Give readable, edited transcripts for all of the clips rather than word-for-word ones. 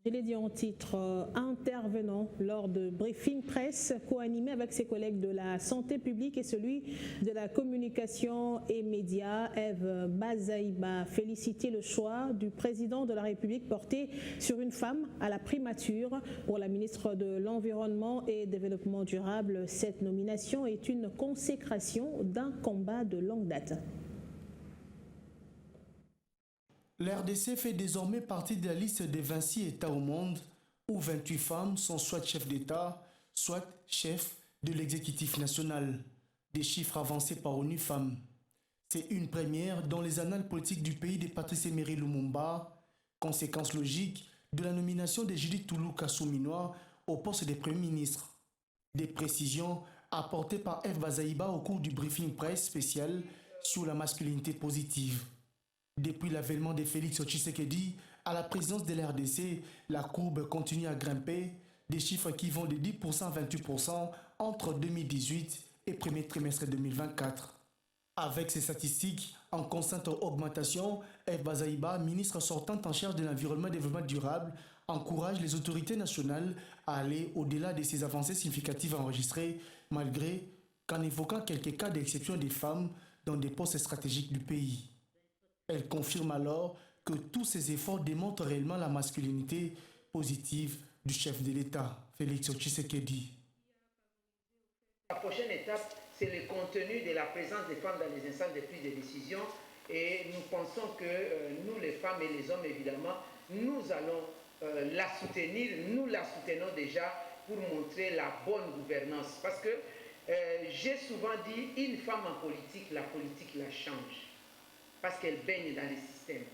Je l'ai dit en titre, intervenant lors de briefing presse co-animé avec ses collègues de la santé publique et celui de la communication et médias, Eve Bazaïba félicité le choix du président de la République porté sur une femme à la primature. Pour la ministre de l'Environnement et Développement durable, cette nomination est une consécration d'un combat de longue date. L'RDC fait désormais partie de la liste des 26 États au monde où 28 femmes sont soit chefs d'État, soit chefs de l'exécutif national. Des chiffres avancés par ONU Femmes. C'est une première dans les annales politiques du pays de Patrice Emery Lumumba, conséquence logique de la nomination de Judith Toulouse-Kassouminois au poste de Premier ministre. Des précisions apportées par Eve Bazaïba au cours du briefing presse spécial sur la masculinité positive. Depuis l'avènement de Félix Tshisekedi à la présidence de l'RDC, la courbe continue à grimper, des chiffres qui vont de 10% à 28% entre 2018 et premier trimestre 2024. Avec ces statistiques en constante augmentation, Eve Bazaïba, ministre sortante en charge de l'environnement et du développement durable, encourage les autorités nationales à aller au-delà de ces avancées significatives enregistrées, malgré qu'en évoquant quelques cas d'exception des femmes dans des postes stratégiques du pays. Elle confirme alors que tous ces efforts démontrent réellement la masculinité positive du chef de l'État, Félix Tshisekedi. La prochaine étape, c'est le contenu de la présence des femmes dans les instances de prise de décision et nous pensons que nous, les femmes et les hommes, évidemment, nous allons la soutenir, nous la soutenons déjà pour montrer la bonne gouvernance. Parce que j'ai souvent dit, une femme en politique, la politique la change. Parce qu'elle baigne dans les systèmes.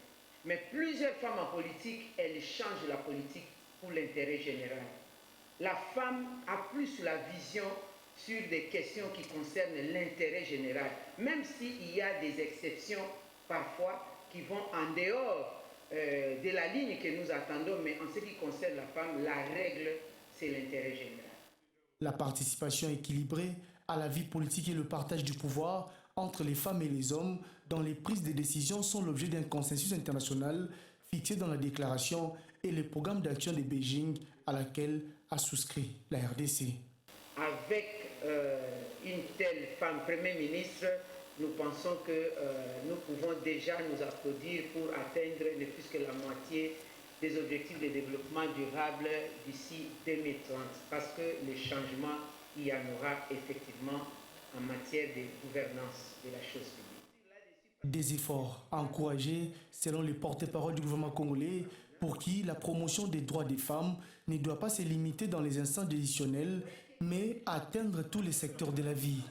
Mais plusieurs femmes en politique, elles changent la politique pour l'intérêt général. La femme a plus la vision sur des questions qui concernent l'intérêt général, même s'il y a des exceptions parfois qui vont en dehors de la ligne que nous attendons, mais en ce qui concerne la femme, la règle, c'est l'intérêt général. La participation équilibrée à la vie politique et le partage du pouvoir entre les femmes et les hommes dans les prises de décision sont l'objet d'un consensus international fixé dans la déclaration et le programme d'action de Beijing à laquelle a souscrit la RDC. Avec une telle femme Premier ministre, nous pensons que nous pouvons déjà nous applaudir pour atteindre ne plus que la moitié des objectifs de développement durable d'ici 2030, parce que les changements, il y en aura effectivement en matière de gouvernance de la chose publique. Des efforts encouragés selon les porte-parole du gouvernement congolais pour qui la promotion des droits des femmes ne doit pas se limiter dans les instances décisionnelles mais atteindre tous les secteurs de la vie.